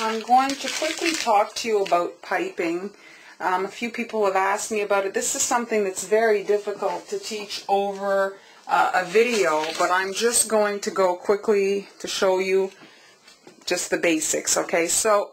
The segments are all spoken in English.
I'm going to quickly talk to you about piping. A few people have asked me about it. This is something that's very difficult to teach over a video, but I'm just going to go quickly to show you just the basics, okay? So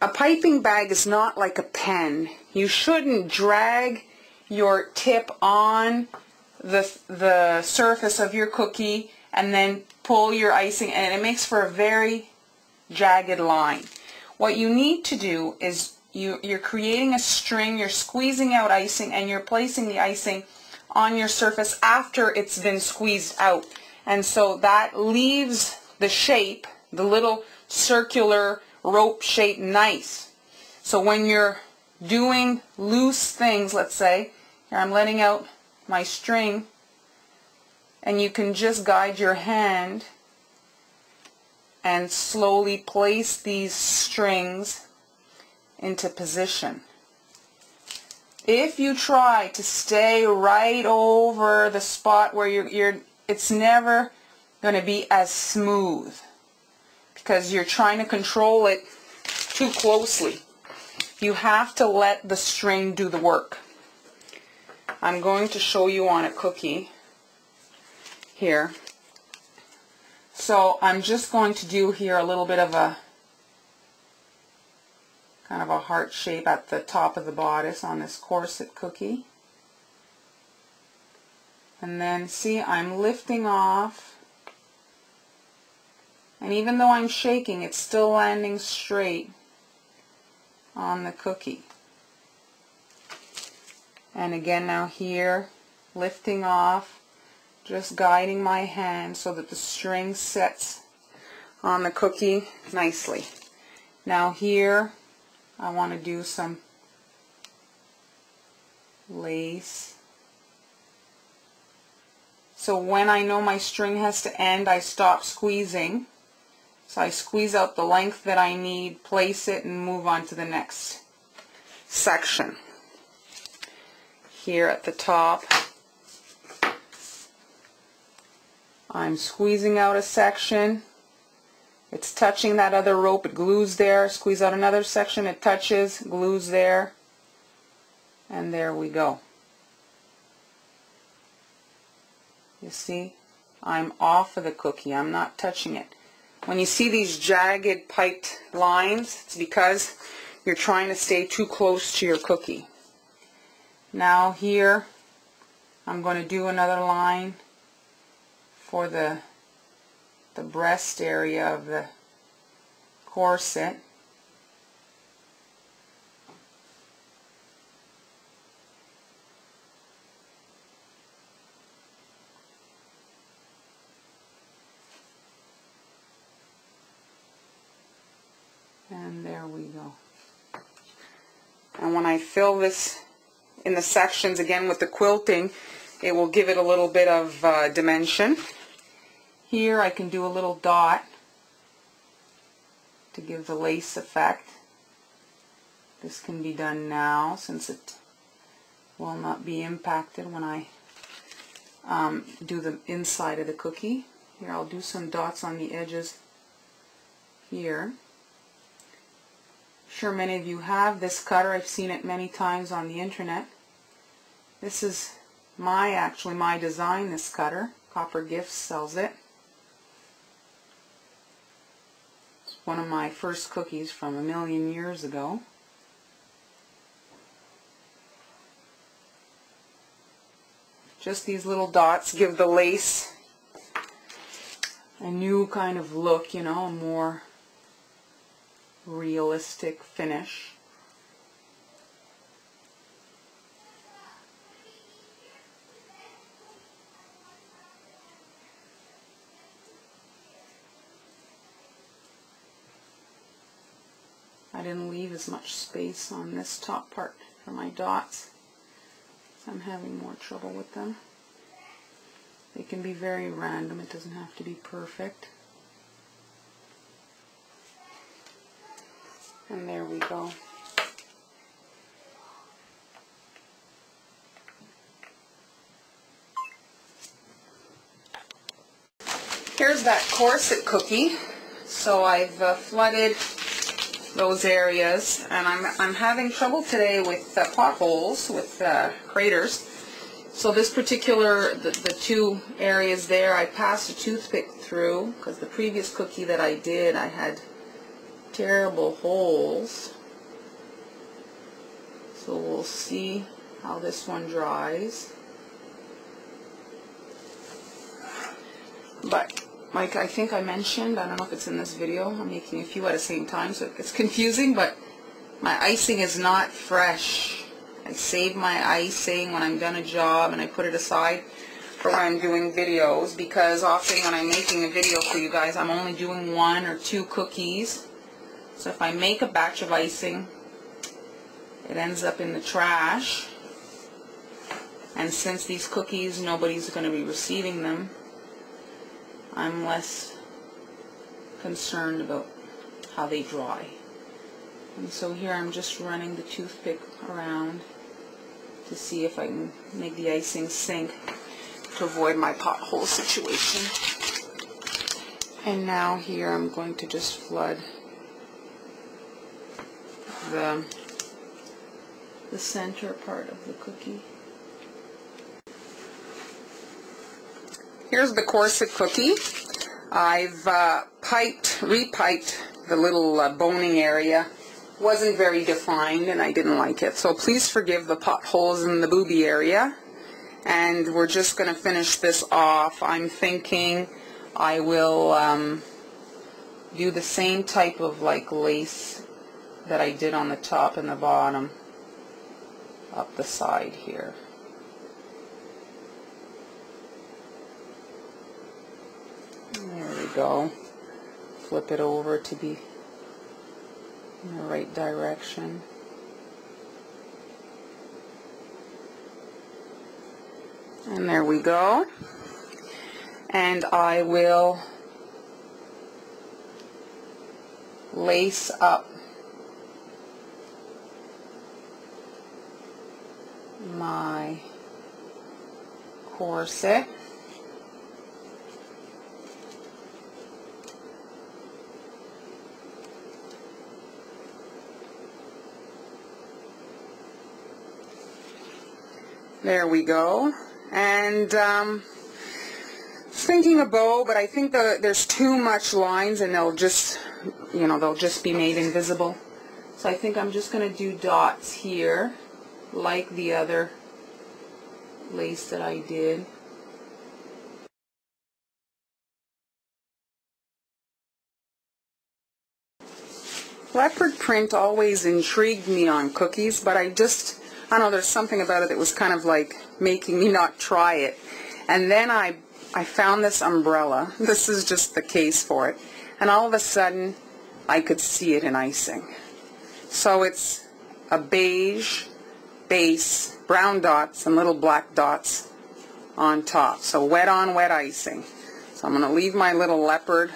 a piping bag is not like a pen. You shouldn't drag your tip on the surface of your cookie and then pull your icing, and it makes for a very jagged line. What you need to do is you're creating a string, you're squeezing out icing, and you're placing the icing on your surface after it's been squeezed out. And so that leaves the shape, the little circular rope shape, nice. So when you're doing loose things, let's say, here I'm letting out my string, and you can just guide your hand and slowly place these strings into position. If you try to stay right over the spot where it's never going to be as smooth because you're trying to control it too closely. You have to let the string do the work. I'm going to show you on a cookie here. So I'm just going to do here a little bit of a kind of a heart shape at the top of the bodice on this corset cookie. And then see, I'm lifting off, and even though I'm shaking, it's still landing straight on the cookie. And again now here, lifting off, just guiding my hand so that the string sets on the cookie nicely. Now here, I want to do some lace. So when I know my string has to end, I stop squeezing. So I squeeze out the length that I need, place it, and move on to the next section. Here at the top, I'm squeezing out a section. It's touching that other rope, it glues there. Squeeze out another section, it touches, glues there, and there we go. You see, I'm off of the cookie, I'm not touching it. When you see these jagged piped lines, it's because you're trying to stay too close to your cookie. Now here, I'm going to do another line for the breast area of the corset. And there we go. And when I fill this in the sections again with the quilting, it will give it a little bit of dimension. Here I can do a little dot to give the lace effect. This can be done now since it will not be impacted when I do the inside of the cookie. Here I'll do some dots on the edges here. Sure, many of you have this cutter. I've seen it many times on the internet. This is actually my design, this cutter. Copper Gifts sells it. It's one of my first cookies from a million years ago. Just these little dots give the lace a new kind of look, you know, a more realistic finish. I didn't leave as much space on this top part for my dots, so I'm having more trouble with them. They can be very random, it doesn't have to be perfect. And there we go. Here's that corset cookie. So I've flooded those areas, and I'm having trouble today with potholes, with craters. So this particular, the two areas there, I passed a toothpick through, because the previous cookie that I did, I had terrible holes. So we'll see how this one dries. But like I think I mentioned, I don't know if it's in this video, I'm making a few at the same time, so it gets confusing, but my icing is not fresh. I save my icing when I'm done a job, and I put it aside for when I'm doing videos, because often when I'm making a video for you guys, I'm only doing 1 or 2 cookies. So if I make a batch of icing, it ends up in the trash, and since these cookies, nobody's going to be receiving them, I'm less concerned about how they dry. And so here I'm just running the toothpick around to see if I can make the icing sink to avoid my pothole situation. And now here I'm going to just flood the center part of the cookie. Here's the corset cookie. I've repiped the little boning area. Wasn't very defined, and I didn't like it. So please forgive the potholes in the booby area. And we're just going to finish this off. I'm thinking I will do the same type of like lace that I did on the top and the bottom up the side here. There we go. Flip it over to be in the right direction. And there we go. And I will lace up my corset. There we go. And thinking a bow, but I think there's too much lines, and they'll just, you know, they'll just be made invisible. So I think I'm just going to do dots here, like the other lace that I did. Leopard print always intrigued me on cookies, but I don't know, there's something about it that was kind of like making me not try it. And then I found this umbrella. This is just the case for it. And all of a sudden, I could see it in icing. So it's a beige base, brown dots and little black dots on top. So wet on wet icing. So I'm going to leave my little leopard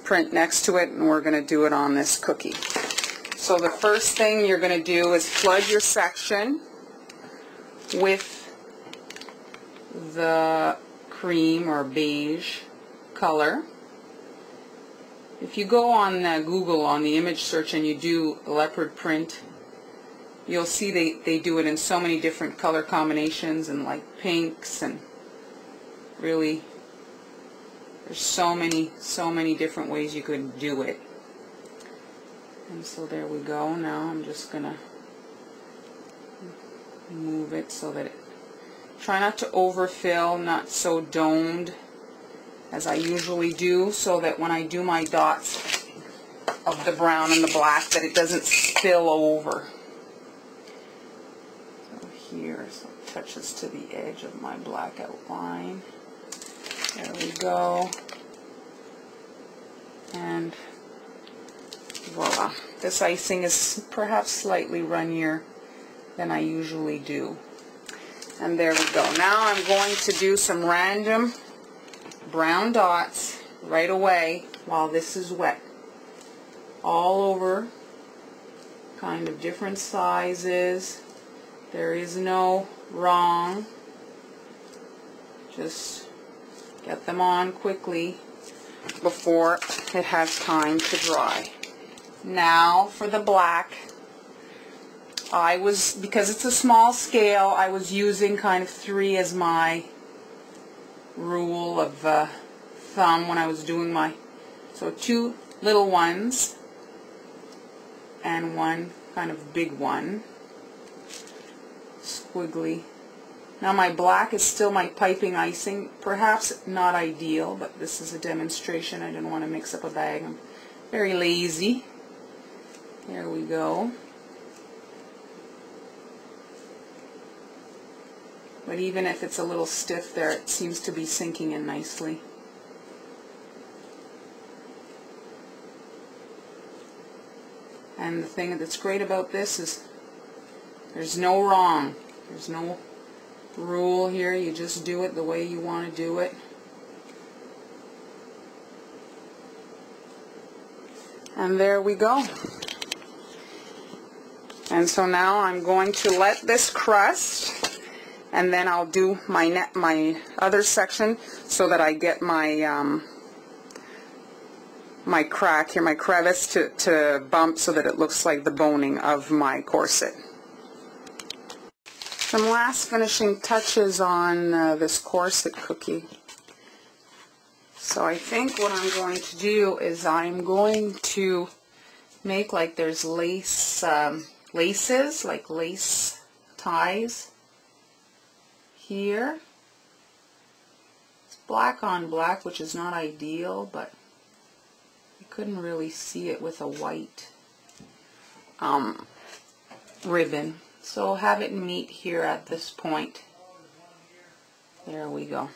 print next to it, and we're going to do it on this cookie. So the first thing you're going to do is flood your section with the cream or beige color. If you go on Google on the image search and you do leopard print, you'll see they do it in so many different color combinations and like pinks, and really there's so many different ways you could do it. And so there we go. Now I'm just going to move it so that try not to overfill, not so domed as I usually do, so that when I do my dots of the brown and the black, that it doesn't spill over. So here, so it touches to the edge of my black outline. There we go. And voila. This icing is perhaps slightly runnier than I usually do. And there we go. Now I'm going to do some random brown dots right away while this is wet. All over, kind of different sizes. There is no wrong. Just get them on quickly before it has time to dry. Now for the black, because it's a small scale, I was using kind of 3 as my rule of thumb when I was doing so 2 little ones and 1 kind of big one, squiggly. Now my black is still my piping icing, perhaps not ideal, but this is a demonstration. I didn't want to mix up a bag. I'm very lazy. There we go. But even if it's a little stiff there, it seems to be sinking in nicely. And the thing that's great about this is there's no wrong. There's no rule here. You just do it the way you want to do it. And there we go. And so now I'm going to let this crust, and then I'll do my other section so that I get my my crack here, my crevice to bump so that it looks like the boning of my corset. Some last finishing touches on this corset cookie. So I think what I'm going to do is I'm going to make like there's laces, like lace ties here. It's black on black, which is not ideal, but I couldn't really see it with a white ribbon. So I'll have it meet here at this point. There we go.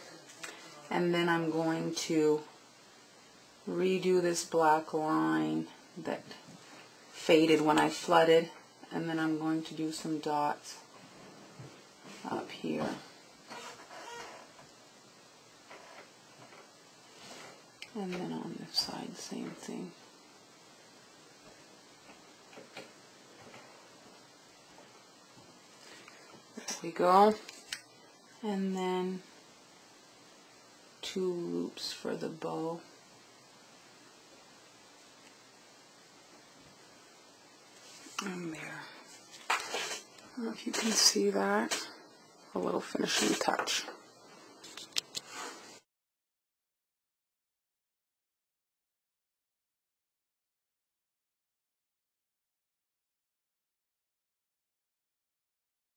And then I'm going to redo this black line that faded when I flooded, and then I'm going to do some dots up here. And then on this side, same thing. There we go. And then 2 loops for the bow. And there. I don't know if you can see that. A little finishing touch.